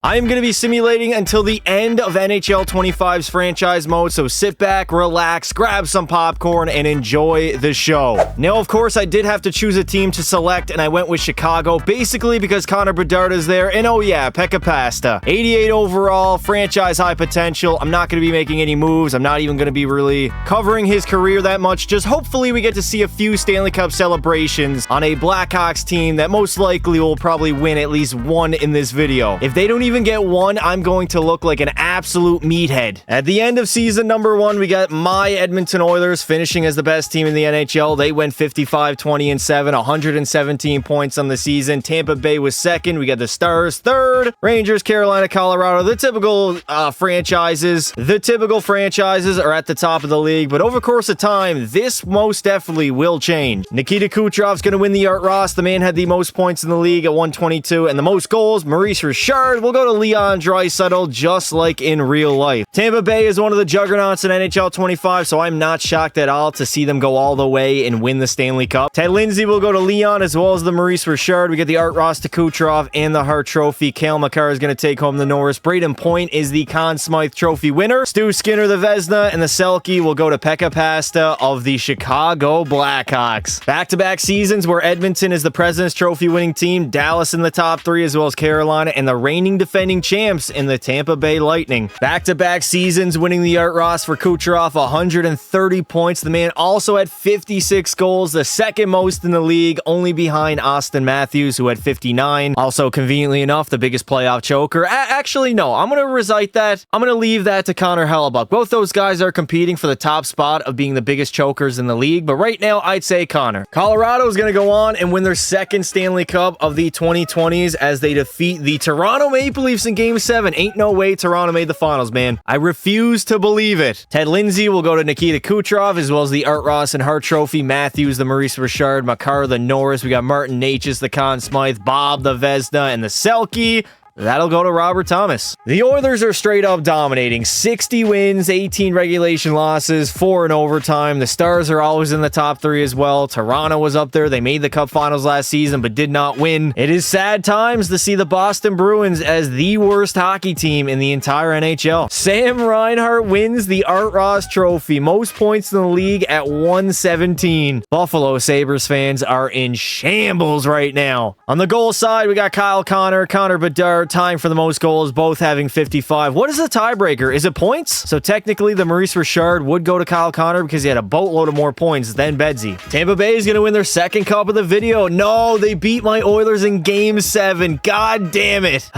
I am going to be simulating until the end of NHL 25's franchise mode, so sit back, relax, grab some popcorn, and enjoy the show. Now, of course, I did have to choose a team to select, and I went with Chicago, basically because Connor Bedard is there, and oh yeah, Pekka Pasta. 88 overall, franchise high potential. I'm not going to be making any moves. I'm not even going to be really covering his career that much. Just hopefully we get to see a few Stanley Cup celebrations on a Blackhawks team that most likely will probably win at least one in this video. If they don't even get one, I'm going to look like an absolute meathead. At the end of season number 1, we got my Edmonton Oilers finishing as the best team in the NHL. They went 55-20-7, 117 points on the season. Tampa Bay was second. We got the Stars third. Rangers, Carolina, Colorado. The typical franchises. The typical franchises are at the top of the league, but over the course of time, this most definitely will change. Nikita Kucherov's going to win the Art Ross. The man had the most points in the league at 122, and the most goals, Maurice Richard, will go to Leon Draisaitl, just like in real life. Tampa Bay is one of the juggernauts in NHL 25, so I'm not shocked at all to see them go all the way and win the Stanley Cup. Ted Lindsay will go to Leon, as well as the Maurice Richard. We get the Art Ross to Kucherov and the Hart Trophy. Cale Makar is going to take home the Norris. Braden Point is the Conn Smythe Trophy winner. Stu Skinner, the Vezina, and the Selke will go to Pekka Pasta of the Chicago Blackhawks. Back-to-back seasons where Edmonton is the President's Trophy winning team, Dallas in the top 3, as well as Carolina, and the reigning defending champs in the Tampa Bay Lightning. Back-to-back seasons winning the Art Ross for Kucherov, 130 points. The man also had 56 goals, the second most in the league, only behind Austin Matthews, who had 59. Also, conveniently enough, the biggest playoff choker. Actually, no, I'm going to recite that. I'm going to leave that to Connor Hellebuyck. Both those guys are competing for the top spot of being the biggest chokers in the league, but right now, I'd say Connor. Colorado is going to go on and win their second Stanley Cup of the 2020s as they defeat the Toronto Maple Leafs in Game 7. Ain't no way Toronto made the finals, man. I refuse to believe it. Ted Lindsay will go to Nikita Kucherov, as well as the Art Ross and Hart Trophy. Matthews, the Maurice Richard. Makar, the Norris. We got Martin Necas, the Conn Smythe. Bob, the Vezina, and the Selke. That'll go to Robert Thomas. The Oilers are straight up dominating. 60 wins, 18 regulation losses, 4 in overtime. The Stars are always in the top 3 as well. Toronto was up there. They made the Cup Finals last season, but did not win. It is sad times to see the Boston Bruins as the worst hockey team in the entire NHL. Sam Reinhart wins the Art Ross Trophy. Most points in the league at 117. Buffalo Sabres fans are in shambles right now. On the goal side, we got Kyle Connor, Connor Bedard, tying for the most goals, both having 55. What is the tiebreaker? Is it points? So technically, the Maurice Richard would go to Kyle Connor because he had a boatload of more points than Bedsy. Tampa Bay is going to win their second cup of the video. No, they beat my Oilers in Game 7. God damn it.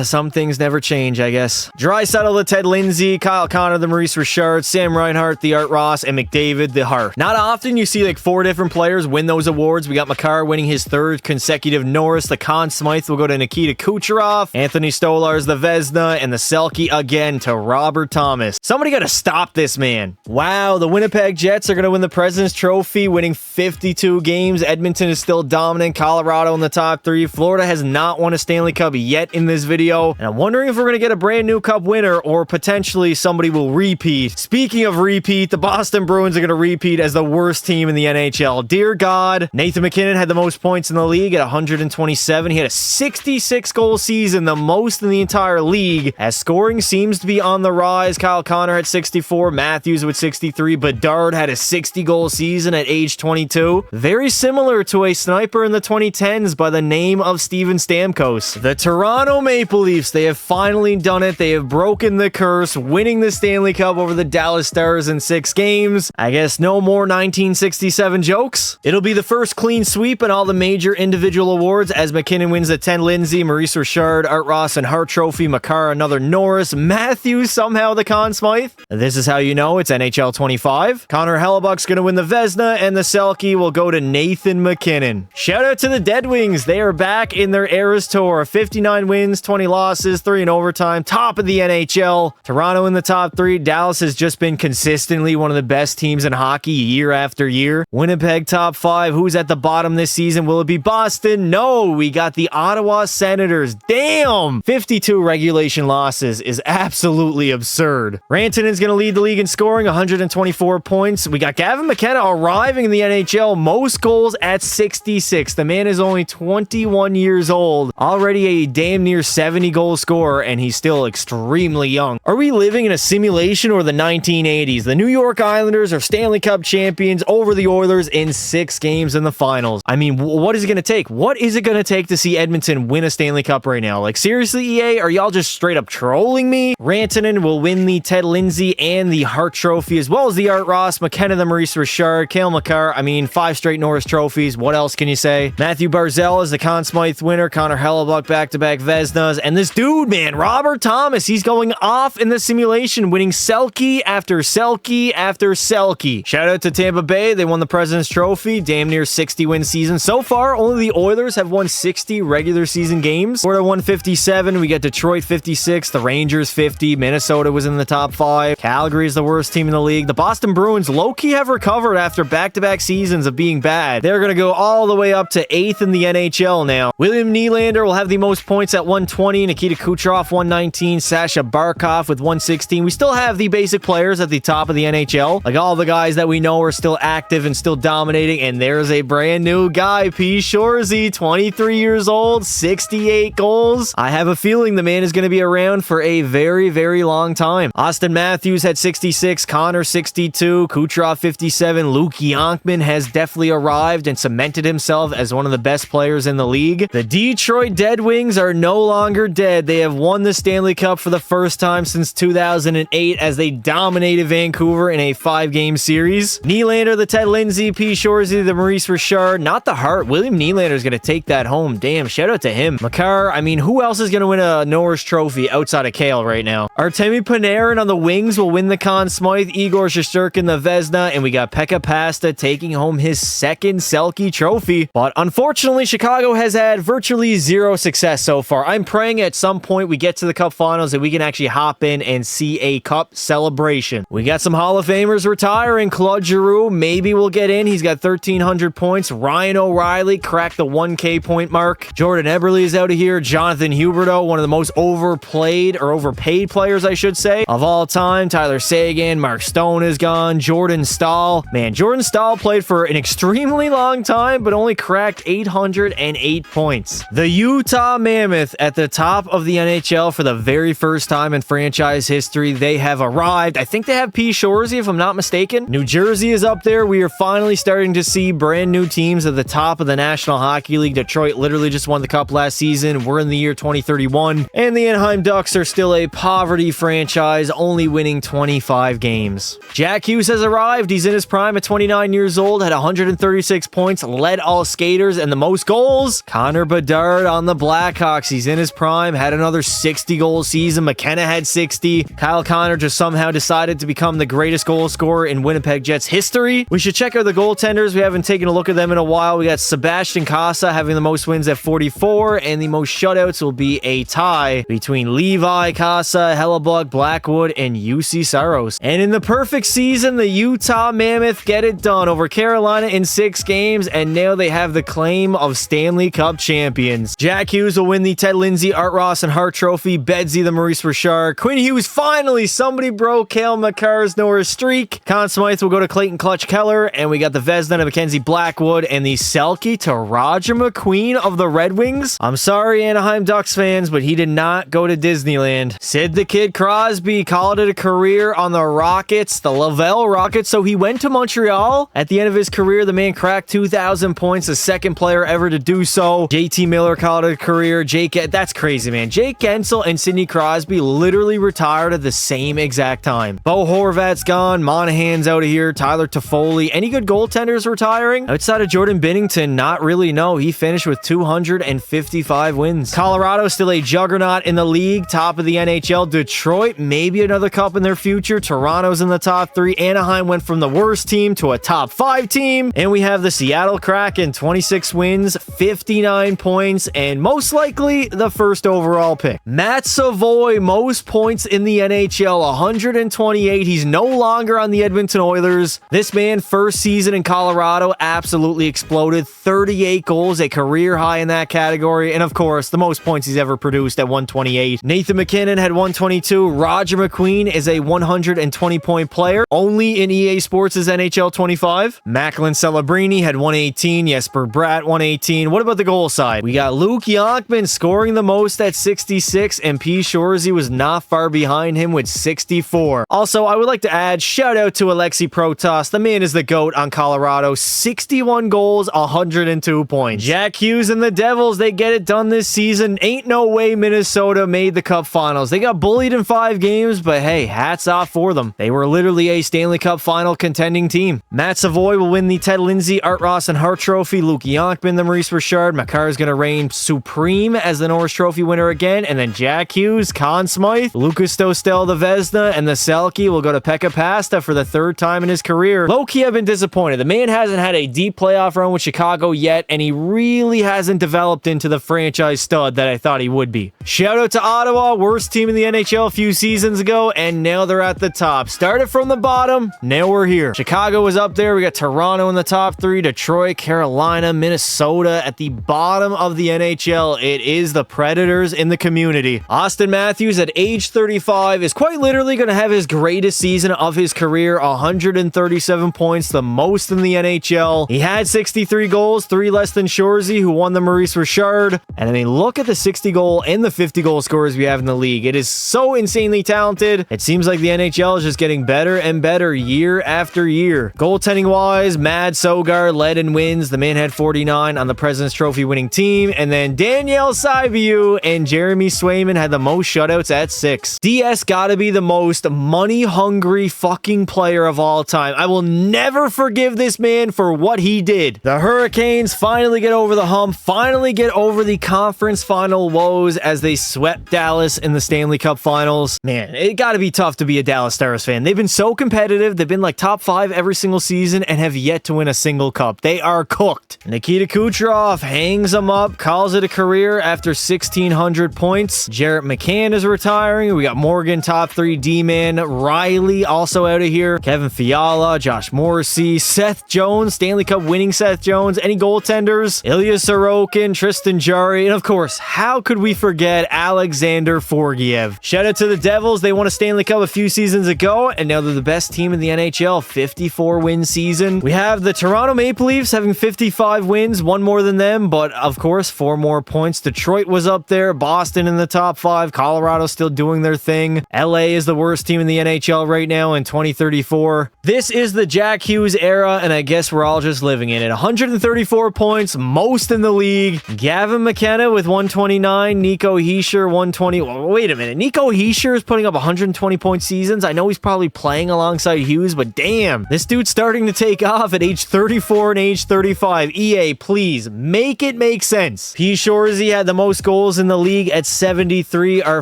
Some things never change, I guess. Draisaitl to Ted Lindsay, Kyle Connor, the Maurice Richard, Sam Reinhart, the Art Ross, and McDavid, the Hart. Not often you see like 4 different players win those awards. We got Makar winning his 3rd consecutive Norris. The Conn Smythe will go to Nikita Kucherov. Anthony Stolarz, the Vezina, and the Selke again to Robert Thomas. Somebody got to stop this man. Wow, the Winnipeg Jets are going to win the President's Trophy, winning 52 games. Edmonton is still dominant. Colorado in the top 3. Florida has not won a Stanley Cup yet in this video, and I'm wondering if we're going to get a brand new Cup winner or potentially somebody will repeat. Speaking of repeat, the Boston Bruins are going to repeat as the worst team in the NHL. Dear God, Nathan MacKinnon had the most points in the league at 127. He had a 66-goal season, the most in the entire league, as scoring seems to be on the rise. Kyle Connor had 64, Matthews with 63, Bedard had a 60-goal season at age 22. Very similar to a sniper in the 2010s by the name of Steven Stamkos. The Toronto Maple Leafs, they have finally done it. They have broken the curse, winning the Stanley Cup over the Dallas Stars in 6 games. I guess no more 1967 jokes. It'll be the first clean sweep in all the major individual awards as MacKinnon wins the 10 Lindsay, Maurice Richard, Art Ross, and Hart Trophy. Makar, another Norris. Matthews, somehow the Conn Smythe. This is how you know it's NHL 25. Connor Hellebuyck's going to win the Vezina, and the Selke will go to Nathan MacKinnon. Shout out to the Dead Wings. They are back in their Eras Tour. 59 wins, 20 losses, 3 in overtime. Top of the NHL. Toronto in the top 3. Dallas has just been consistently one of the best teams in hockey year after year. Winnipeg top 5. Who's at the bottom this season? Will it be Boston? No, we got the Ottawa Senators. Damn! Damn! 52 regulation losses is absolutely absurd. Rantanen's going to lead the league in scoring, 124 points. We got Gavin McKenna arriving in the NHL, most goals at 66. The man is only 21 years old, already a damn near 70 goal scorer, and he's still extremely young. Are we living in a simulation or the 1980s? The New York Islanders are Stanley Cup champions over the Oilers in 6 games in the finals. I mean, what is it going to take? What is it going to take to see Edmonton win a Stanley Cup right now? Like, seriously, EA? Are y'all just straight up trolling me? Rantanen will win the Ted Lindsay and the Hart Trophy, as well as the Art Ross, McKenna the Maurice Richard, Cale Makar. I mean, 5 straight Norris trophies. What else can you say? Matthew Barzal is the Conn Smythe winner. Connor Hellebuck back-to-back Vezinas. And this dude, man, Robert Thomas, he's going off in the simulation, winning Selke after Selke after Selke. Shout out to Tampa Bay. They won the President's Trophy. Damn near 60-win season. So far, only the Oilers have won 60 regular season games. Florida won 57. We got Detroit 56. The Rangers 50. Minnesota was in the top 5. Calgary is the worst team in the league. The Boston Bruins low-key have recovered after back-to-back seasons of being bad. They're going to go all the way up to 8th in the NHL now. William Nylander will have the most points at 120. Nikita Kucherov 119. Sasha Barkov with 116. We still have the basic players at the top of the NHL. Like, all the guys that we know are still active and still dominating. And there's a brand new guy, P. Shorzy, 23 years old, 68 goals. I have a feeling the man is going to be around for a very, very long time. Austin Matthews had 66. Connor 62. Kucherov 57. Luke Yonkman has definitely arrived and cemented himself as one of the best players in the league. The Detroit Dead Wings are no longer dead. They have won the Stanley Cup for the first time since 2008 as they dominated Vancouver in a 5-game series. Nylander, the Ted Lindsay, P. Shorzy, the Maurice Richard, not the Hart. William Nylander is going to take that home. Damn, shout out to him. Makar, I mean, who else is going to win a Norris Trophy outside of Cale right now? Artemi Panarin on the wings will win the Conn Smythe, Igor Shesterkin the Vezina, and we got Pekka Pasta taking home his 2nd Selke Trophy. But unfortunately, Chicago has had virtually 0 success so far. I'm praying at some point we get to the Cup Finals that we can actually hop in and see a Cup celebration. We got some Hall of Famers retiring. Claude Giroux maybe will get in. He's got 1,300 points. Ryan O'Reilly cracked the 1K point mark. Jordan Eberle is out of here. Jonathan Huberdeau, one of the most overplayed or overpaid players, I should say, of all time. Tyler Seguin, Mark Stone is gone. Jordan Stahl. Man, Jordan Stahl played for an extremely long time, but only cracked 808 points. The Utah Mammoth at the top of the NHL for the very first time in franchise history. They have arrived. I think they have P. Shorzy, if I'm not mistaken. New Jersey is up there. We are finally starting to see brand new teams at the top of the National Hockey League. Detroit literally just won the Cup last season. We're in the year 2031, and the Anaheim Ducks are still a poverty franchise, only winning 25 games. Jack Hughes has arrived. He's in his prime at 29 years old, had 136 points, led all skaters and the most goals. Connor Bedard on the Blackhawks. He's in his prime, had another 60-goal season. McKenna had 60. Kyle Connor just somehow decided to become the greatest goal scorer in Winnipeg Jets history. We should check out the goaltenders. We haven't taken a look at them in a while. We got Sebastian Casa having the most wins at 44, and the most shutouts will be a tie between Levi, Casa, Hellebuck, Blackwood, and UC Saros. And in the perfect season, the Utah Mammoth get it done over Carolina in 6 games, and now they have the claim of Stanley Cup champions. Jack Hughes will win the Ted Lindsay, Art Ross, and Hart Trophy. Bedsy the Maurice Richard. Quinn Hughes, finally, somebody broke Cale Makar's Norris streak. Conn Smythe will go to Clayton Clutch Keller, and we got the Vezina to Mackenzie Blackwood, and the Selke to Roger McQueen of the Red Wings. I'm sorry, Anaheim Ducks fans, but he did not go to Disneyland. Sid the Kid Crosby called it a career on the Rockets, the Laval Rockets, so he went to Montreal. At the end of his career, the man cracked 2,000 points, the 2nd player ever to do so. JT Miller called it a career. That's crazy, man. Jake Gensel and Sidney Crosby literally retired at the same exact time. Bo Horvat's gone. Monahan's out of here. Tyler Toffoli. Any good goaltenders retiring? Outside of Jordan Binnington, not really, no. He finished with 255 wins. Colorado still a juggernaut in the league, top of the NHL. Detroit, maybe another cup in their future. Toronto's in the top 3. Anaheim went from the worst team to a top 5 team. And we have the Seattle Kraken, 26 wins, 59 points, and most likely the first overall pick. Matt Savoy, most points in the NHL, 128. He's no longer on the Edmonton Oilers. This man, first season in Colorado, absolutely exploded. 38 goals, a career high in that category. And of course, the most points points he's ever produced at 128. Nathan McKinnon had 122. Roger McQueen is a 120-point player, only in EA Sports' NHL 25. Macklin Celebrini had 118. Jesper Bratt, 118. What about the goal side? We got Luke Jonkman scoring the most at 66, and P. Shorzy was not far behind him with 64. Also, I would like to add, shout out to Alexei Protas. The man is the GOAT on Colorado. 61 goals, 102 points. Jack Hughes and the Devils, they get it done this season. Ain't no way Minnesota made the Cup Finals. They got bullied in 5 games, but hey, hats off for them. They were literally a Stanley Cup Final contending team. Matt Savoy will win the Ted Lindsay, Art Ross, and Hart Trophy. Luke Jonkman, the Maurice Richard. Makar is going to reign supreme as the Norris Trophy winner again. And then Jack Hughes, Conn Smythe, Lucas Dostel, the Vezina, and the Selke will go to Pekka Pasta for the 3rd time in his career. Low-key, I've been disappointed. The man hasn't had a deep playoff run with Chicago yet, and he really hasn't developed into the franchise stud that I thought he would be. Shout out to Ottawa, worst team in the NHL a few seasons ago, and now they're at the top. Started from the bottom, now we're here. Chicago was up there. We got Toronto in the top 3, Detroit, Carolina, Minnesota at the bottom of the NHL. It is the Predators in the community. Austin Matthews at age 35 is quite literally going to have his greatest season of his career. 137 points, the most in the NHL. He had 63 goals, 3 less than Shorzy, who won the Maurice Richard. And I mean, look at the 60 goal and the 50 goal scorers we have in the league. It is so insanely talented. It seems like the NHL is just getting better and better year after year. Goaltending wise, Mad Sogar led in wins. The man had 49 on the President's Trophy winning team. And then Daniel Saiviu and Jeremy Swayman had the most shutouts at 6. DS gotta be the most money-hungry fucking player of all time. I will never forgive this man for what he did. The Hurricanes finally get over the hump, finally get over the conference final woes as they swept Dallas in the Stanley Cup Finals. Man, it gotta be tough to be a Dallas Stars fan. They've been so competitive. They've been like top 5 every single season and have yet to win a single cup. They are cooked. Nikita Kucherov hangs them up, calls it a career after 1,600 points. Jarrett McCann is retiring. We got Morgan, top 3 D-man. Riley also out of here. Kevin Fiala, Josh Morrissey, Seth Jones, Stanley Cup winning Seth Jones. Any goaltenders? Ilya Sorokin, Tristan Jarry, and of course, how could we forget Alexander Forgiev? Shout out to the Devils. They won a Stanley Cup a few seasons ago, and now they're the best team in the NHL. 54-win season. We have the Toronto Maple Leafs having 55 wins, 1 more than them, but of course, 4 more points. Detroit was up there. Boston in the top 5. Colorado still doing their thing. LA is the worst team in the NHL right now in 2034. This is the Jack Hughes era, and I guess we're all just living in it. 134 points, most in the league. Gavin McKenna with 129. Nico Hischier, 120. Wait a minute. Nico Hischier is putting up 120-point seasons. I know he's probably playing alongside Hughes, but damn, this dude's starting to take off at age 34 and age 35. EA, please, make it make sense. P. Shorzy had the most goals in the league at 73, our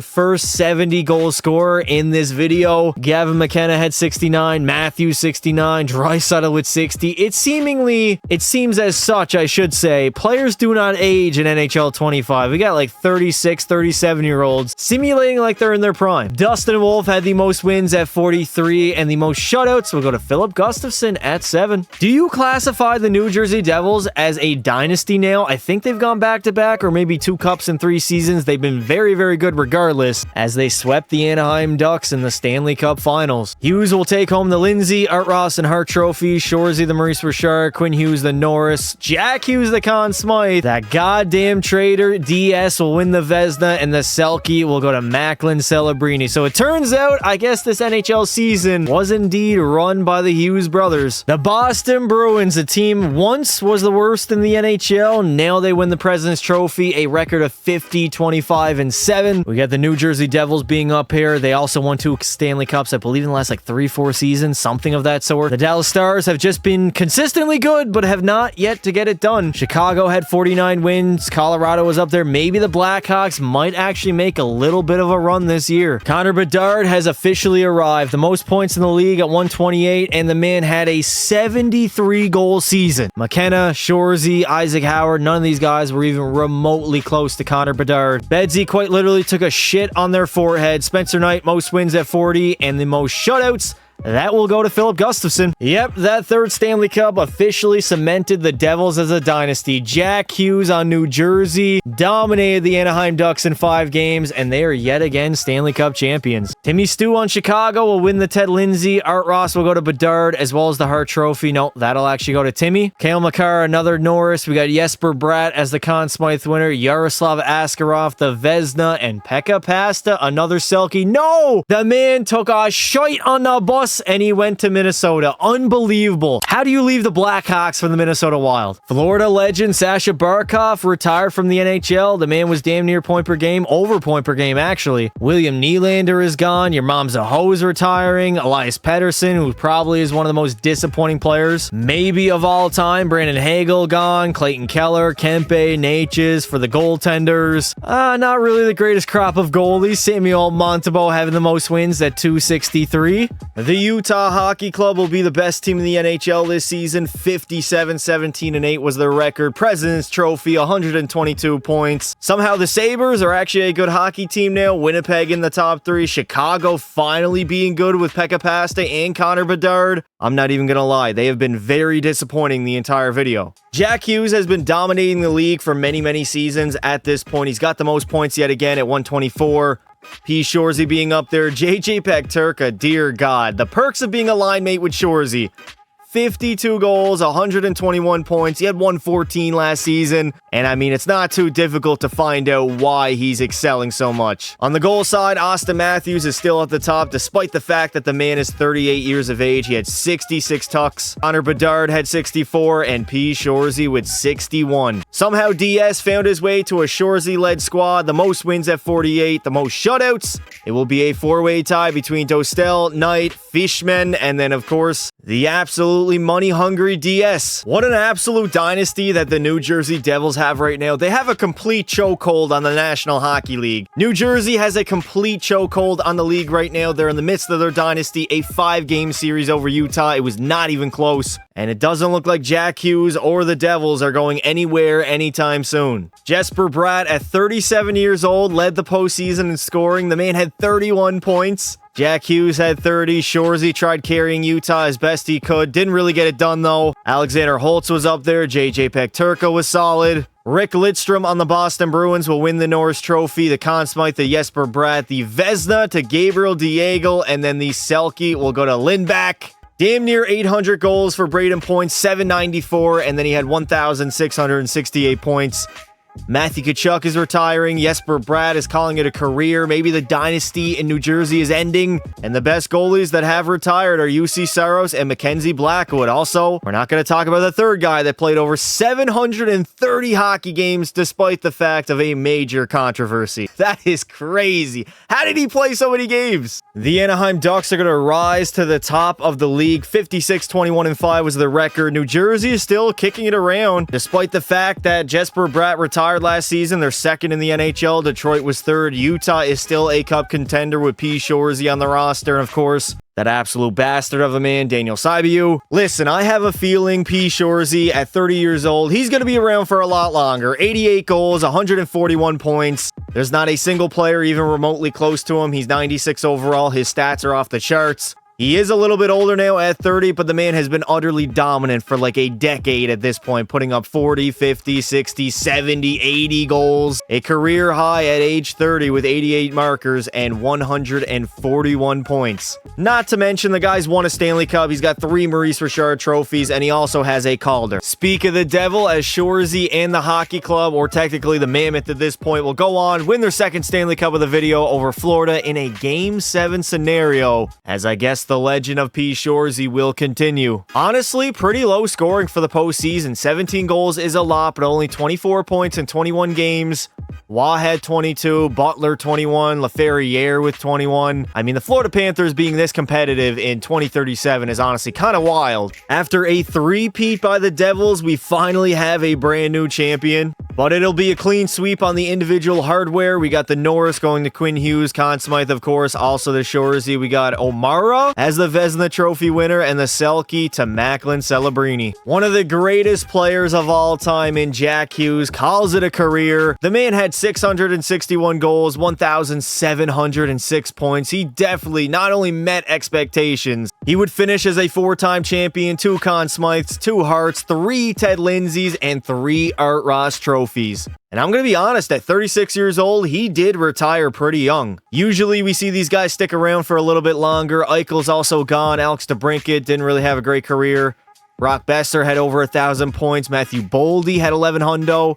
first 70-goal scorer in this video. Gavin McKenna had 69, Matthews 69, Draisaitl with 60. It seems as such, I should say, players do not age in NHL 25. We got like 36, 37-year-olds simulating like they're in their prime. Dustin Wolf had the most wins at 43, and the most shutouts will go to Philip Gustafson at 7. Do you classify the New Jersey Devils as a dynasty now? I think they've gone back-to-back, or maybe 2 cups in 3 seasons. They've been very, very good regardless, as they swept the Anaheim Ducks in the Stanley Cup Finals. Hughes will take home the Lindsay, Art Ross, and Hart Trophy. Shorzy the Maurice Richard, Quinn Hughes the Norris, Jack Hughes the Conn Smythe. That goddamn traitor DS will win the Vezina, and the Selke will go to Macklin Celebrini. So it turns out, I guess this NHL season was indeed run by the Hughes brothers. The Boston Bruins, a team once was the worst in the NHL. Now they win the President's Trophy, a record of 50, 25, and 7. We got the New Jersey Devils being up here. They also won 2 Stanley Cups, I believe, in the last like 3-4 seasons, something of that sort. The Dallas Stars have just been consistently good, but have not yet to get it done. Chicago had 49 wins. Colorado was up there. Maybe the Blackhawks might actually make a little bit of a run this year. Connor Bedard has officially arrived. The most points in the league at 128, and the man had a 73-goal season. McKenna, Shorzy, Isaac Howard, none of these guys were even remotely close to Connor Bedard. Bedsy quite literally took a shit on their forehead. Spencer Knight, most wins at 40, and the most shutouts That will go to Philip Gustafson. Yep, that third Stanley Cup officially cemented the Devils as a dynasty. Jack Hughes on New Jersey dominated the Anaheim Ducks in 5 games, and they are yet again Stanley Cup champions. Timmy Stu on Chicago will win the Ted Lindsay. Art Ross will go to Bedard, as well as the Hart Trophy. No, that'll actually go to Timmy. Kale McCarr, another Norris. We got Jesper Bratt as the Conn Smythe winner. Yaroslav Askarov, the Vezina, and Pekka Pasta, another Selke. No! The man took a shite on the bus and he went to Minnesota. Unbelievable. How do you leave the Blackhawks for the Minnesota Wild? Florida legend Sasha Barkov retired from the NHL. The man was damn near point per game, over point per game actually. William Nylander is gone. Your mom's a hoe is retiring. Elias Pettersson, who probably is one of the most disappointing players maybe of all time. Brandon Hagel gone. Clayton Keller, Kempe, Natchez for the goaltenders. Not really the greatest crop of goalies. Samuel Montembeault having the most wins at 263. The Utah Hockey Club will be the best team in the NHL this season. 57-17-8 was their record. President's Trophy, 122 points. Somehow the Sabres are actually a good hockey team now. Winnipeg in the top 3. Chicago finally being good with Pekka Pasta and Connor Bedard. I'm not even gonna lie, they have been very disappointing the entire video. Jack Hughes has been dominating the league for many seasons at this point. He's got the most points yet again at 124. P. Shorzy being up there. JJ Peckturka, dear God. The perks of being a line mate with Shorzy. 52 goals, 121 points. He had 114 last season. And I mean, it's not too difficult to find out why he's excelling so much. On the goal side, Austin Matthews is still at the top, despite the fact that the man is 38 years of age. He had 66 tucks. Connor Bedard had 64, and P. Shorzy with 61. Somehow DS found his way to a Shorzy-led squad. The most wins at 48, the most shutouts. It will be a 4-way tie between Dostal, Knight, Fishman, and then, of course, the absolutely money-hungry DS. What an absolute dynasty that the New Jersey Devils have right now. They have a complete chokehold on the National Hockey League. New Jersey has a complete chokehold on the league right now. They're in the midst of their dynasty, a 5-game series over Utah. It was not even close. And it doesn't look like Jack Hughes or the Devils are going anywhere anytime soon. Jesper Bratt, at 37 years old, led the postseason in scoring. The man had 31 points. Jack Hughes had 30. Shorzy tried carrying Utah as best he could. Didn't really get it done, though. Alexander Holtz was up there. JJ Peckturka was solid. Rick Lidstrom on the Boston Bruins will win the Norris Trophy. The Conn Smythe to Jesper Bratt. The Vezina to Gabriel Diego. And then the Selke will go to Lindback. Damn near 800 goals for Braden Point, 794, and then he had 1,668 points. Matthew Tkachuk is retiring. Jesper Bratt is calling it a career. Maybe the dynasty in New Jersey is ending. And the best goalies that have retired are UC Saros and Mackenzie Blackwood. Also, we're not going to talk about the third guy that played over 730 hockey games despite the fact of a major controversy. That is crazy. How did he play so many games? The Anaheim Ducks are going to rise to the top of the league. 56-21-5 was the record. New Jersey is still kicking it around despite the fact that Jesper Bratt retired last season. They're second in the NHL. Detroit was third. Utah is still a cup contender with P. Shorzy on the roster. And of course, that absolute bastard of a man, Daniel Sibiu. Listen, I have a feeling P. Shorzy at 30 years old, he's going to be around for a lot longer. 88 goals, 141 points. There's not a single player even remotely close to him. He's 96 overall. His stats are off the charts. He is a little bit older now at 30, but the man has been utterly dominant for like a decade at this point, putting up 40, 50, 60, 70, 80 goals. A career high at age 30 with 88 markers and 141 points. Not to mention the guy's won a Stanley Cup. He's got 3 Maurice Richard trophies, and he also has a Calder. Speak of the devil, as Shorzy and the Hockey Club, or technically the Mammoth at this point, will go on, win their second Stanley Cup of the video over Florida in a Game 7 scenario, as I guess the legend of P. Shorzy will continue. Honestly, pretty low scoring for the postseason. 17 goals is a lot, but only 24 points in 21 games. Waugh had 22, Butler 21, Laferriere with 21. I mean, the Florida Panthers being this competitive in 2037 is honestly kind of wild. After a three-peat by the Devils, we finally have a brand new champion. But it'll be a clean sweep on the individual hardware. We got the Norris going to Quinn Hughes, Conn Smythe, of course, also the Shorzy. We got O'Mara as the Vezina Trophy winner, and the Selke to Macklin Celebrini. One of the greatest players of all time in Jack Hughes calls it a career. The man had 661 goals, 1,706 points. He definitely not only met expectations, He would finish as a 4-time champion, 2 Conn Smythes, 2 Harts, 3 Ted Lindsays, and 3 Art Ross trophies. And I'm going to be honest, at 36 years old, he did retire pretty young. Usually we see these guys stick around for a little bit longer. Eichel's also gone. Alex DeBrincat didn't really have a great career. Brock Besser had over 1,000 points. Matthew Boldy had 11 hundo.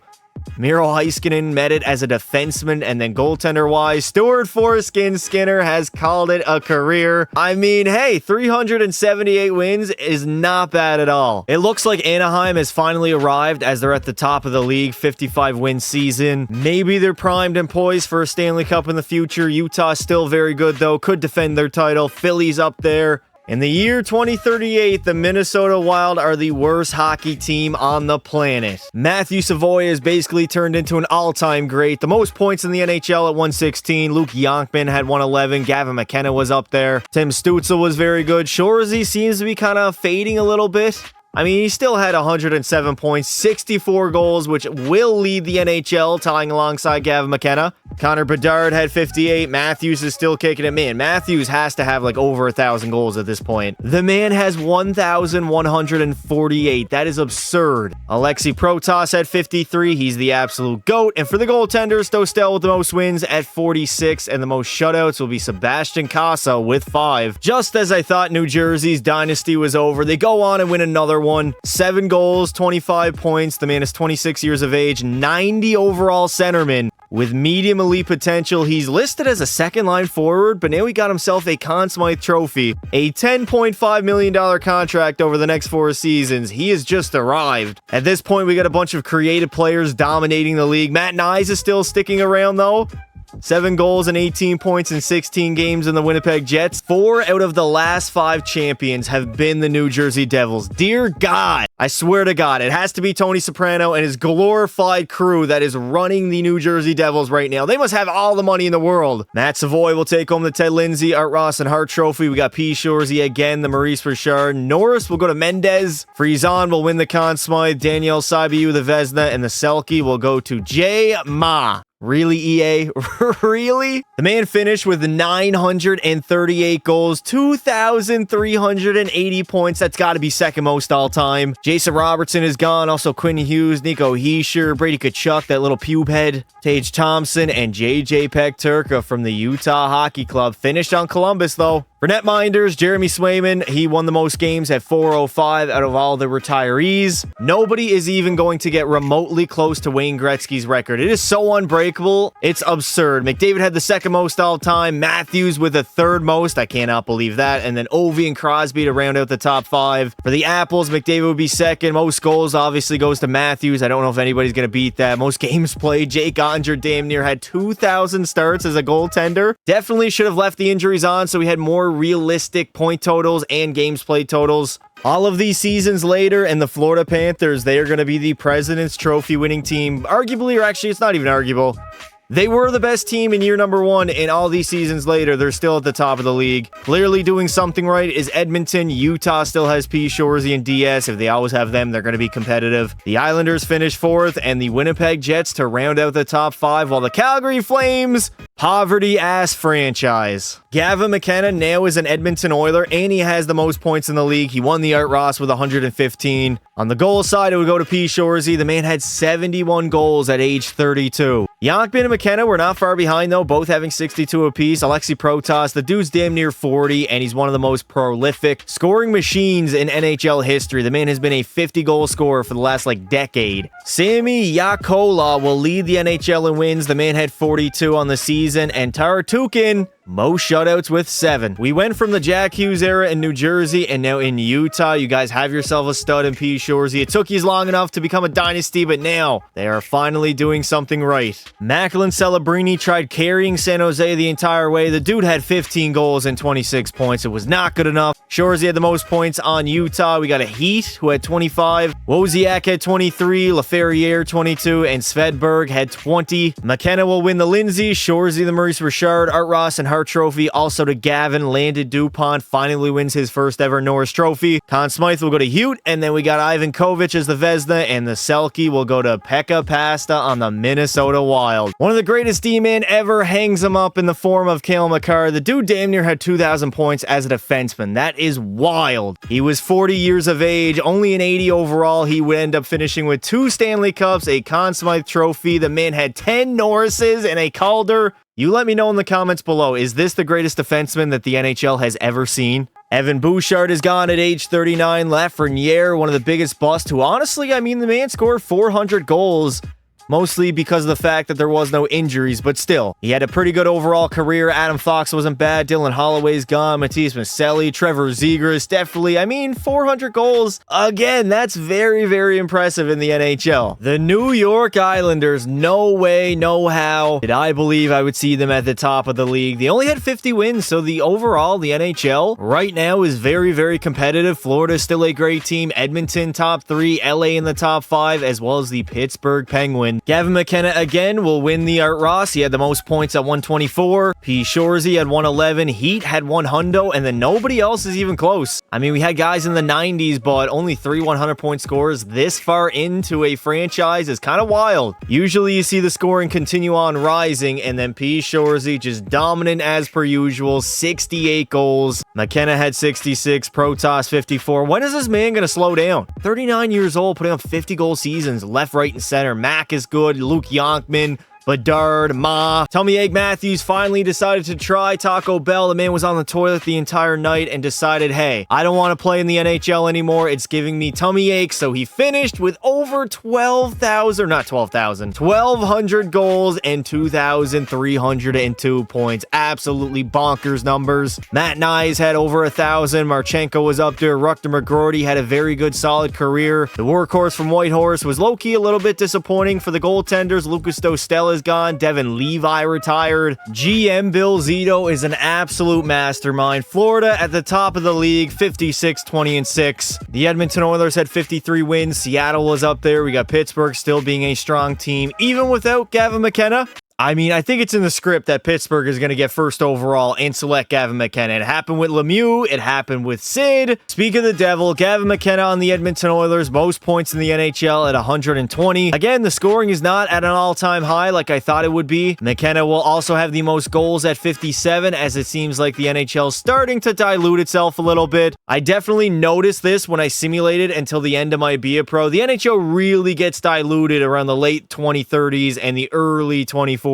Miro Heiskanen met it as a defenseman, and then goaltender-wise, Stuart Foreskin Skinner has called it a career. I mean, hey, 378 wins is not bad at all. It looks like Anaheim has finally arrived as they're at the top of the league, 55-win season. Maybe they're primed and poised for a Stanley Cup in the future. Utah's still very good, though, could defend their title. Philly's up there. In the year 2038, the Minnesota Wild are the worst hockey team on the planet. Matthew Savoy has basically turned into an all-time great. The most points in the NHL at 116. Luke Yonkman had 111. Gavin McKenna was up there. Tim Stützle was very good. Shorzy seems to be kind of fading a little bit. I mean, he still had 107 points, 64 goals, which will lead the NHL, tying alongside Gavin McKenna. Connor Bedard had 58. Matthews is still kicking it. Man, Matthews has to have like over 1,000 goals at this point. The man has 1,148. That is absurd. Alexei Protas had 53. He's the absolute GOAT. And for the goaltenders, Dostal with the most wins at 46, and the most shutouts will be Sebastian Casa with 5. Just as I thought New Jersey's dynasty was over, they go on and win another one. 7 goals, 25 points. The man is 26 years of age, 90 overall centerman. With medium elite potential, he's listed as a second-line forward, but now he got himself a Conn Smythe trophy, a $10.5 million contract over the next 4 seasons. He has just arrived. At this point, we got a bunch of creative players dominating the league. Matt Nyes is still sticking around, though. 7 goals and 18 points in 16 games in the Winnipeg Jets. 4 out of the last 5 champions have been the New Jersey Devils. Dear God, I swear to God, it has to be Tony Soprano and his glorified crew that is running the New Jersey Devils right now. They must have all the money in the world. Matt Savoy will take home the Ted Lindsay, Art Ross, and Hart Trophy. We got P. Shorzy again, the Maurice Richard. Norris will go to Mendez. Friesen will win the Conn Smythe. Daniel Saibu the Vezina, and the Selke will go to J. Ma. Really, EA? Really? The man finished with 938 goals, 2,380 points. That's got to be second most all time. Jason Robertson is gone. Also, Quinn Hughes, Nico Hischier, Brady Tkachuk, that little pube head, Tage Thompson, and JJ Peck-Turka from the Utah Hockey Club. Finished on Columbus, though. For netminders, Jeremy Swayman, he won the most games at 405 out of all the retirees. Nobody is even going to get remotely close to Wayne Gretzky's record. It is so unbreakable. It's absurd. McDavid had the second most all time. Matthews with the third most. I cannot believe that. And then Ovi and Crosby to round out the top 5. For the Apples, McDavid would be second. Most goals obviously goes to Matthews. I don't know if anybody's going to beat that. Most games played. Jake Ottinger damn near had 2,000 starts as a goaltender. Definitely should have left the injuries on so he had more realistic point totals and games played totals. All of these seasons later, and the Florida Panthers, they are going to be the President's Trophy winning team. Arguably, or actually, it's not even arguable. They were the best team in year number 1, and all these seasons later, they're still at the top of the league. Clearly doing something right is Edmonton. Utah still has P. Shorzy and DS. If they always have them, they're going to be competitive. The Islanders finish 4th, and the Winnipeg Jets to round out the top 5, while the Calgary Flames, poverty-ass franchise. Gavin McKenna now is an Edmonton Oiler, and he has the most points in the league. He won the Art Ross with 115. On the goal side, it would go to P. Shorzy. The man had 71 goals at age 32. Yonkman and McKenna were not far behind, though, both having 62 apiece. Alexei Protas, the dude's damn near 40, and he's one of the most prolific scoring machines in NHL history. The man has been a 50-goal scorer for the last, decade. Sami Yakola will lead the NHL in wins. The man had 42 on the season, and Taratukin, most shutouts with 7. We went from the Jack Hughes era in New Jersey, and now in Utah, you guys have yourself a stud in P. Shorzy. It took you long enough to become a dynasty, but now they are finally doing something right. Macklin Celebrini tried carrying San Jose the entire way. The dude had 15 goals and 26 points. It was not good enough. Shorzy had the most points on Utah. We got a Heat, who had 25. Wozniak had 23. LaFerriere, 22. And Svedberg had 20. McKenna will win the Lindsay. Shorzy, the Maurice Richard. Art Ross and Hart Trophy. Also to Gavin. Landon DuPont finally wins his first ever Norris Trophy. Conn Smythe will go to Hute, and then we got Ivan Kovic as the Vezina, and the Selke will go to Pekka Pasta on the Minnesota Wild. One of the greatest D-men ever hangs him up in the form of Cale Makar. The dude damn near had 2,000 points as a defenseman. That is wild. He was 40 years of age, only an 80 overall. He would end up finishing with 2 Stanley Cups, a Conn Smythe Trophy. The man had 10 Norrises and a Calder. You let me know in the comments below, is this the greatest defenseman that the NHL has ever seen? Evan Bouchard is gone at age 39. Lafreniere, one of the biggest busts, who honestly, I mean, the man scored 400 goals. Mostly because of the fact that there was no injuries, but still, he had a pretty good overall career. Adam Fox wasn't bad. Dylan Holloway's gone. Matthias Maselli, Trevor Zegras, definitely. I mean, 400 goals. Again, that's very, very impressive in the NHL. The New York Islanders, no way, no how did I believe I would see them at the top of the league. They only had 50 wins, so the overall, the NHL right now is very, very competitive. Florida is still a great team. Edmonton top 3, LA in the top 5, as well as the Pittsburgh Penguins. Gavin McKenna again will win the Art Ross. He had the most points at 124. P. Shorzy had 111. Heat had 100, and then nobody else is even close. I mean, we had guys in the 90s, but only 3 100-point scores this far into a franchise is kind of wild. Usually you see the scoring continue on rising, and then P. Shorzy just dominant as per usual, 68 goals. McKenna had 66, Protas 54. When is this man going to slow down? 39 years old, putting up 50-goal seasons, left, right, and center. Mac is good. Luke Yonkman, Bedard, Ma. Tommy Egg Matthews finally decided to try Taco Bell. The man was on the toilet the entire night and decided, hey, I don't want to play in the NHL anymore. It's giving me tummy aches. So he finished with over 1,200 goals and 2,302 points. Absolutely bonkers numbers. Matt Nyes had over 1,000. Marchenko was up there. Rutger McGroarty had a very good, solid career. The workhorse from Whitehorse was low-key a little bit disappointing for the goaltenders. Lucas Dostella is gone. Devin Levi retired. GM Bill Zito is an absolute mastermind. Florida at the top of the league, 56, 20, and 6. The Edmonton Oilers had 53 wins. Seattle was up there. We got Pittsburgh still being a strong team, even without Gavin McKenna. I mean, I think it's in the script that Pittsburgh is going to get first overall and select Gavin McKenna. It happened with Lemieux. It happened with Sid. Speak of the devil, Gavin McKenna on the Edmonton Oilers, most points in the NHL at 120. Again, the scoring is not at an all-time high like I thought it would be. McKenna will also have the most goals at 57, as it seems like the NHL is starting to dilute itself a little bit. I definitely noticed this when I simulated until the end of my Be a Pro. The NHL really gets diluted around the late 2030s and the early 2040s.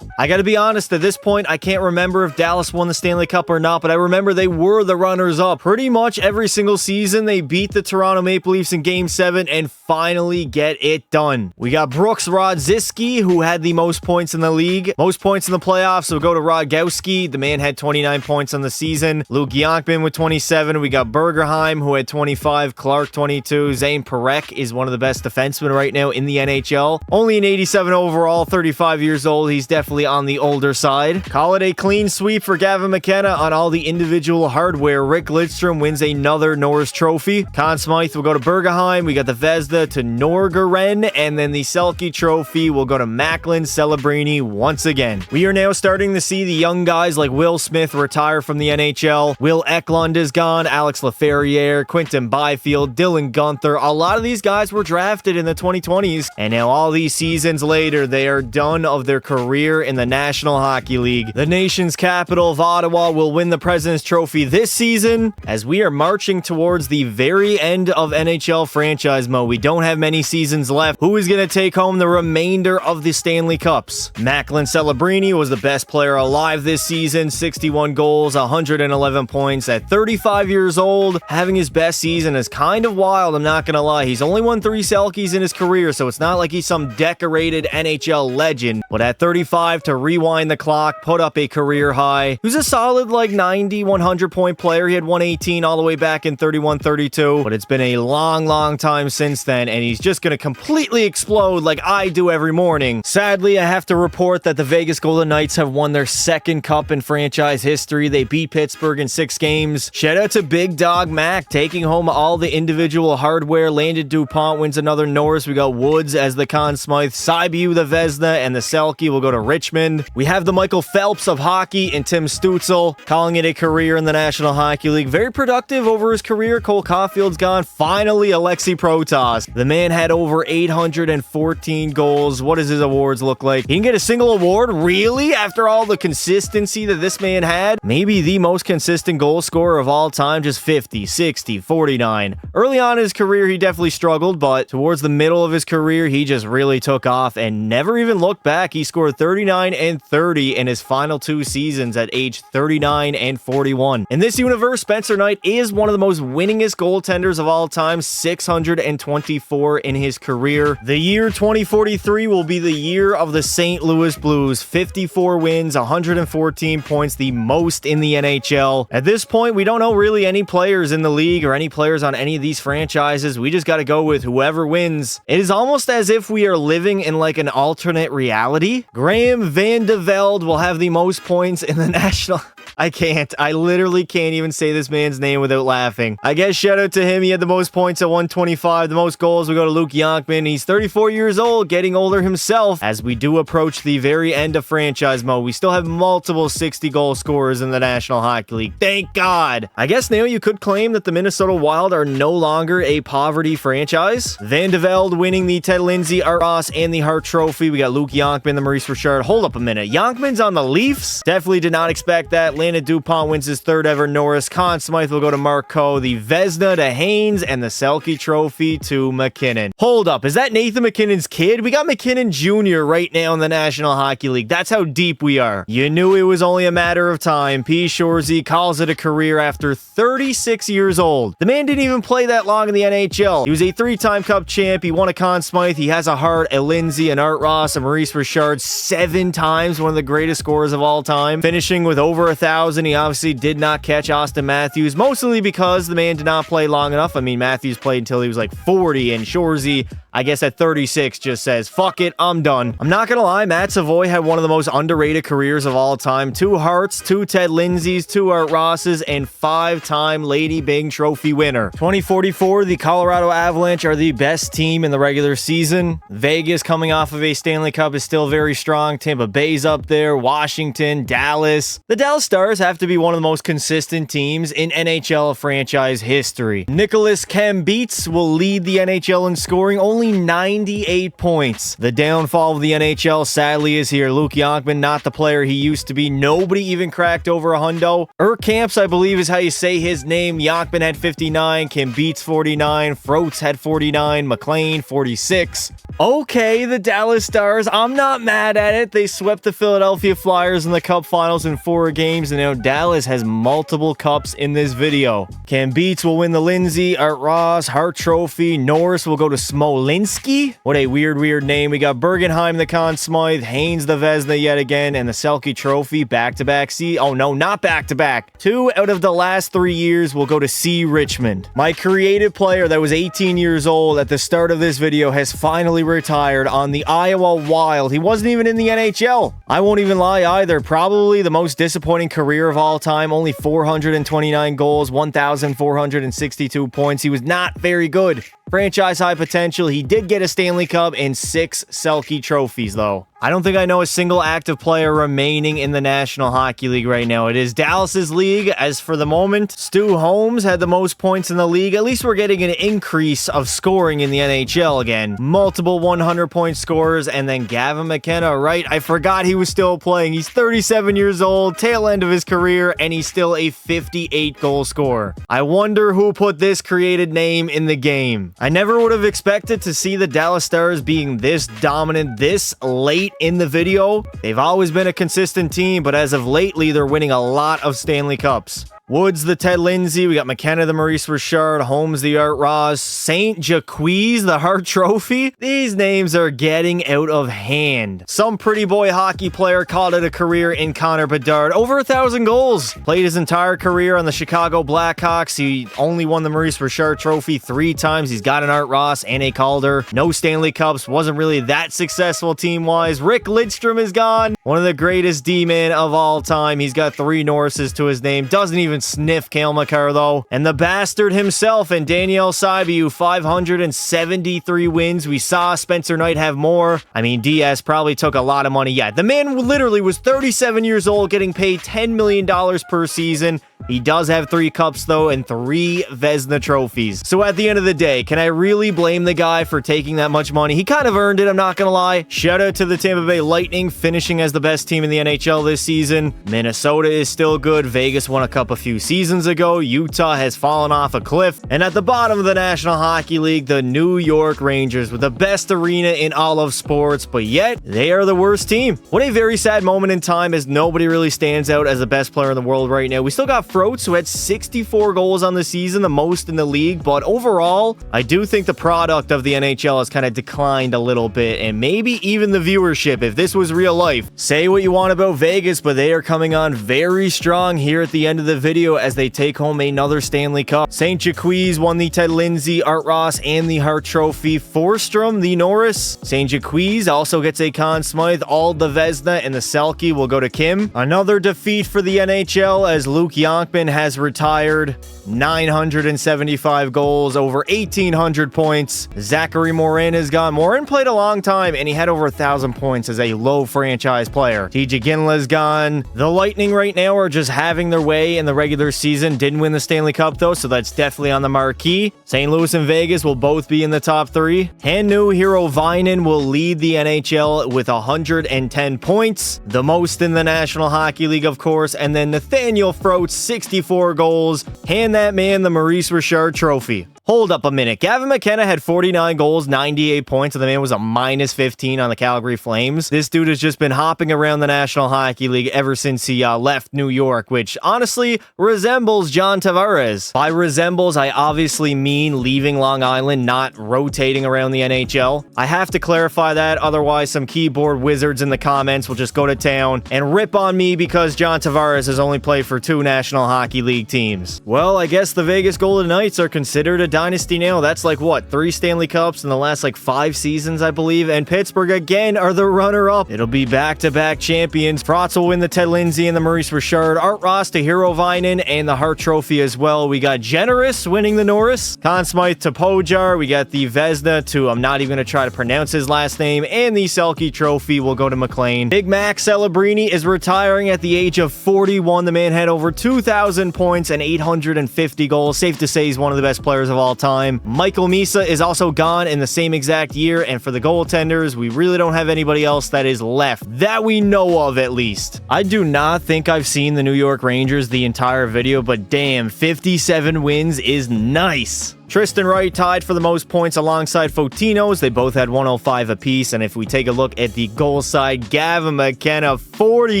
I gotta be honest, at this point, I can't remember if Dallas won the Stanley Cup or not, but I remember they were the runners-up. Pretty much every single season, they beat the Toronto Maple Leafs in Game 7 and finally get it done. We got Brooks Rodziski, who had the most points in the league. Most points in the playoffs will go to Rodgowski. The man had 29 points on the season. Luke Yonkman with 27. We got Bergerheim, who had 25. Clark, 22. Zane Parekh is one of the best defensemen right now in the NHL. Only an 87 overall, 35 years old. He's definitely on the older side. Call it a clean sweep for Gavin McKenna on all the individual hardware. Rick Lidstrom wins another Norris Trophy. Conn Smythe will go to Bergerheim. We got the Vezina to Norgren, and then the Selke Trophy will go to Macklin Celebrini once again. We are now starting to see the young guys like Will Smith retire from the NHL. Will Eklund is gone. Alex Laferriere, Quinton Byfield, Dylan Gunther. A lot of these guys were drafted in the 2020s, and now all these seasons later, they are done of their career in the National Hockey League. The nation's capital of Ottawa will win the President's Trophy this season as we are marching towards the very end of NHL franchise mode. We don't have many seasons left. Who is going to take home the remainder of the Stanley Cups? Macklin Celebrini was the best player alive this season. 61 goals, 111 points at 35 years old. Having his best season is kind of wild, I'm not going to lie. He's only won 3 Selkies in his career, so it's not like he's some decorated NHL legend. But at 35, to rewind the clock, put up a career high. Who's a solid like 90, 100 point player. He had 118 all the way back in 31-32, but it's been a long, long time since then, and he's just going to completely explode like I do every morning. Sadly, I have to report that the Vegas Golden Knights have won their second cup in franchise history. They beat Pittsburgh in 6 games. Shout out to Big Dog Mac taking home all the individual hardware. Landon DuPont wins another Norris. We got Woods as the Conn Smythe, Saibu the Vezina, and the Selke Selke will go to Richmond. We have the Michael Phelps of hockey and Tim Stützle calling it a career in the National Hockey League. Very productive over his career. Cole Caulfield's gone. Finally, Alexei Protas. The man had over 814 goals. What does his awards look like? He didn't get a single award? Really? After all the consistency that this man had? Maybe the most consistent goal scorer of all time, just 50, 60, 49. Early on in his career, he definitely struggled, but towards the middle of his career, he just really took off and never even looked back. He scored 39 and 30 in his final 2 seasons at age 39 and 41. In this universe, Spencer Knight is one of the most winningest goaltenders of all time, 624 in his career. The year 2043 will be the year of the St. Louis Blues. 54 wins, 114 points, the most in the NHL. At this point, we don't know really any players in the league or any players on any of these franchises. We just got to go with whoever wins. It is almost as if we are living in like an alternate reality. Graham Van de Velde will have the most points in the National... I can't. I literally can't even say this man's name without laughing. I guess shout out to him. He had the most points at 125. The most goals will go to Luke Yonkman. He's 34 years old, getting older himself. As we do approach the very end of franchise mode, we still have multiple 60-goal scorers in the National Hockey League. Thank God. I guess now you could claim that the Minnesota Wild are no longer a poverty franchise. Van de Velde winning the Ted Lindsay, Art Ross, and the Hart Trophy. We got Luke Yonkman, the Maurice Richard. Hold up a minute. Yonkman's on the Leafs? Definitely did not expect that. Landon DuPont wins his 3rd ever Norris. Conn Smythe will go to Mark Coe. The Vezina to Haynes, and the Selke Trophy to McKinnon. Hold up, is that Nathan McKinnon's kid? We got McKinnon Jr. right now in the National Hockey League. That's how deep we are. You knew it was only a matter of time. P. Shorzy calls it a career after 36 years old. The man didn't even play that long in the NHL. He was a 3-time Cup champ. He won a Conn Smythe. He has a Hart, a Lindsay, an Art Ross, a Maurice Richard, 7 times, one of the greatest scorers of all time, finishing with over 1,000. He obviously did not catch Austin Matthews, mostly because the man did not play long enough. I mean, Matthews played until he was like 40, and Shorzy, I guess at 36, just says, fuck it, I'm done. I'm not gonna lie, Matt Savoy had one of the most underrated careers of all time. 2 Harts, 2 Ted Lindsays, 2 Art Rosses, and 5-time Lady Byng Trophy winner. 2044, the Colorado Avalanche are the best team in the regular season. Vegas, coming off of a Stanley Cup, is still very strong. Tampa Bay's up there, Washington, Dallas. The Dallas Stars have to be one of the most consistent teams in NHL franchise history. Nicholas Kambitz will lead the NHL in scoring, only 98 points. The downfall of the NHL sadly is here. Luke Yonkman, not the player he used to be. Nobody even cracked over a hundo. Camps, I believe is how you say his name. Yonkman had 59, Kambitz 49, Froats had 49, McLean 46. Okay, the Dallas Stars, I'm not mad at it. They swept the Philadelphia Flyers in the Cup Finals in 4 games, and now Dallas has multiple cups in this video. Kambitz will win the Lindsay, Art Ross, Hart Trophy. Norris will go to Smolinski. What a weird name. We got Bergenheim, the Conn Smythe, Haynes, the Vezina yet again, and the Selke Trophy back-to-back C. Oh no, not back-to-back. 2 out of the last 3 years will go to C. Richmond. My creative player that was 18 years old at the start of this video has finally retired on the Iowa Wild. He wasn't even in the NHL. I won't even lie either. Probably the most disappointing career of all time. Only 429 goals, 1,462 points. He was not very good. Franchise high potential. He did get a Stanley Cup and 6 Selke trophies, though. I don't think I know a single active player remaining in the National Hockey League right now. It is Dallas's league. As for the moment, Stu Holmes had the most points in the league. At least we're getting an increase of scoring in the NHL again. Multiple 100-point scorers, and then Gavin McKenna, right? I forgot he was still playing. He's 37 years old, tail end of his career, and he's still a 58-goal scorer. I wonder who put this created name in the game. I never would have expected to see the Dallas Stars being this dominant this late in the video. They've always been a consistent team, but as of lately, they're winning a lot of Stanley Cups. Woods, the Ted Lindsay. We got McKenna, the Maurice Richard. Holmes, the Art Ross. St. Jacques, the Hart Trophy. These names are getting out of hand. Some pretty boy hockey player called it a career in Connor Bedard. Over 1,000 goals. Played his entire career on the Chicago Blackhawks. He only won the Maurice Richard Trophy 3 times. He's got an Art Ross and a Calder. No Stanley Cups. Wasn't really that successful team-wise. Rick Lidstrom is gone. One of the greatest D-men of all time. He's got 3 Norrises to his name. Doesn't even even sniff Cale Makar, though. And the bastard himself and Daniel Saibu, 573 wins. We saw Spencer Knight have more. I mean, DS probably took a lot of money. Yeah, the man literally was 37 years old, getting paid $10 million per season. He does have 3 cups, though, and 3 Vezina trophies. So at the end of the day, can I really blame the guy for taking that much money? He kind of earned it, I'm not gonna lie. Shout out to the Tampa Bay Lightning, finishing as the best team in the NHL this season. Minnesota is still good. Vegas won a cup a few seasons ago. Utah has fallen off a cliff. And at the bottom of the National Hockey League, the New York Rangers with the best arena in all of sports, but yet they are the worst team. What a very sad moment in time, as nobody really stands out as the best player in the world right now. We still got Froats, who had 64 goals on the season, the most in the league, but overall, I do think the product of the NHL has kind of declined a little bit, and maybe even the viewership if this was real life. Say what you want about Vegas, but they are coming on very strong here at the end of the video as they take home another Stanley Cup. St. Jacques won the Ted Lindsay, Art Ross, and the Hart Trophy. Forsstrom, the Norris. St. Jacques also gets a Conn Smythe. All the Vezina and the Selke will go to Kim. Another defeat for the NHL as Luke Yonkman has retired. 975 goals, over 1,800 points. Zachary Morin is gone. Morin played a long time, and he had over 1,000 points as a low franchise player. TJ Ginla's gone. The Lightning right now are just having their way in the regular season. Didn't win the Stanley Cup, though, so that's definitely on the marquee. St. Louis and Vegas will both be in the top 3. Hannu Hero Vainen will lead the NHL with 110 points, the most in the National Hockey League, of course, and then Nathaniel Froats, 64 goals. Hand that man the Maurice Richard Trophy. Hold up a minute. Gavin McKenna had 49 goals, 98 points, and the man was a minus 15 on the Calgary Flames. This dude has just been hopping around the National Hockey League ever since he left New York, which honestly resembles John Tavares. By resembles, I obviously mean leaving Long Island, not rotating around the NHL. I have to clarify that, otherwise some keyboard wizards in the comments will just go to town and rip on me because John Tavares has only played for 2 National Hockey League teams. Well, I guess the Vegas Golden Knights are considered a dynasty now. That's like what, 3 Stanley Cups in the last like 5 seasons, I believe, and Pittsburgh again are the runner-up. It'll be back-to-back champions. Frotz will win the Ted Lindsay and the Maurice Richard. Art Ross to Hero Vainen and the Hart Trophy as well. We got Generous winning the Norris. Conn Smythe to Pojar. We got the Vezina to, I'm not even going to try to pronounce his last name, and the Selke Trophy will go to McLean. Big Mac Celebrini is retiring at the age of 41. The man had over 2,000 points and 850 goals. Safe to say he's one of the best players of all time. Michael Misa is also gone in the same exact year, and for the goaltenders, we really don't have anybody else that is left that we know of, at least. I do not think I've seen the New York Rangers the entire video, but damn, 57 wins is nice. Tristan Wright tied for the most points alongside Fotinos. They both had 105 apiece. And if we take a look at the goal side, Gavin McKenna, 40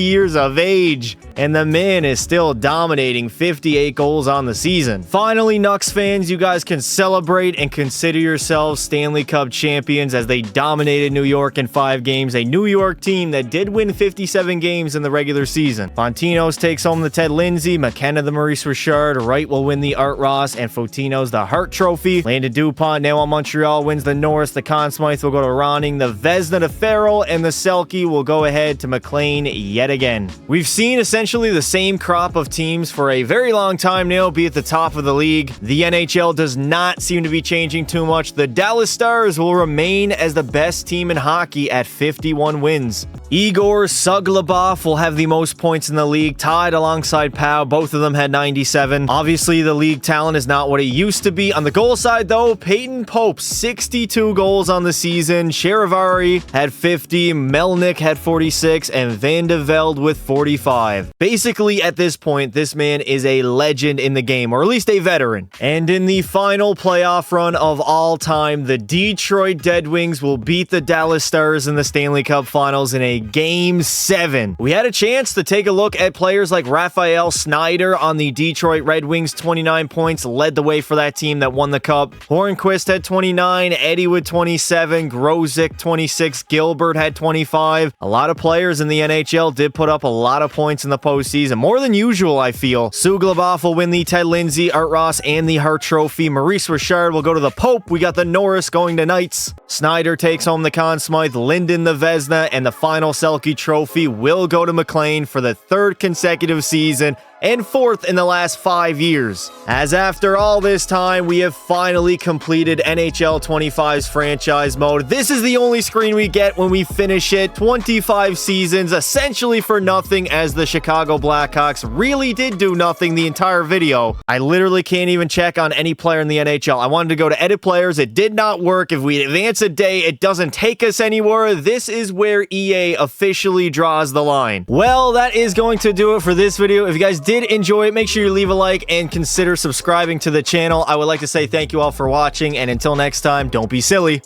years of age, and the man is still dominating, 58 goals on the season. Finally, Nucks fans, you guys can celebrate and consider yourselves Stanley Cup champions as they dominated New York in 5 games. A New York team that did win 57 games in the regular season. Fontinos takes home the Ted Lindsay, McKenna the Maurice Richard, Wright will win the Art Ross, and Fotinos the Hart Trophy. Landon DuPont now on Montreal wins the Norris. The Conn Smythe will go to Ronning. The Vezina to Farrell, and the Selke will go ahead to McLean yet again. We've seen essentially the same crop of teams for a very long time now be at the top of the league. The NHL does not seem to be changing too much. The Dallas Stars will remain as the best team in hockey at 51 wins. Igor Suglobov will have the most points in the league, tied alongside Pau. Both of them had 97. Obviously, the league talent is not what it used to be. On the goal side, though, Peyton Pope, 62 goals on the season. Charivari had 50. Melnick had 46. And Van de Velde with 45. Basically, at this point, this man is a legend in the game, or at least a veteran. And in the final playoff run of all time, the Detroit Red Wings will beat the Dallas Stars in the Stanley Cup Finals in a Game 7. We had a chance to take a look at players like Raphael Snyder on the Detroit Red Wings. 29 points, led the way for that team that won the cup. Hornquist had 29, Eddie with 27, Grosick 26, Gilbert had 25. A lot of players in the NHL did put up a lot of points in the postseason, more than usual, I feel. Suglobov will win the Ted Lindsay, Art Ross, and the Hart Trophy. Maurice Richard will go to the Pope. We got the Norris going to Knights. Snyder takes home the Conn Smythe, Linden the Vezina, and the final Selke Trophy will go to McLean for the 3rd consecutive season. and 4th in the last 5 years. As after all this time, we have finally completed NHL 25's franchise mode. This is the only screen we get when we finish it. 25 seasons, essentially for nothing, as the Chicago Blackhawks really did do nothing the entire video. I literally can't even check on any player in the NHL. I wanted to go to edit players. It did not work. If we advance a day, it doesn't take us anywhere. This is where EA officially draws the line. Well, that is going to do it for this video. If you guys did enjoy it, make sure you leave a like and consider subscribing to the channel. I would like to say thank you all for watching, and until next time, don't be silly.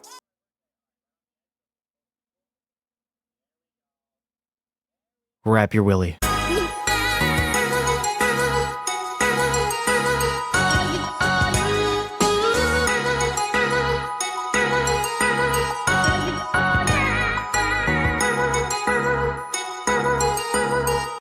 Wrap your willy.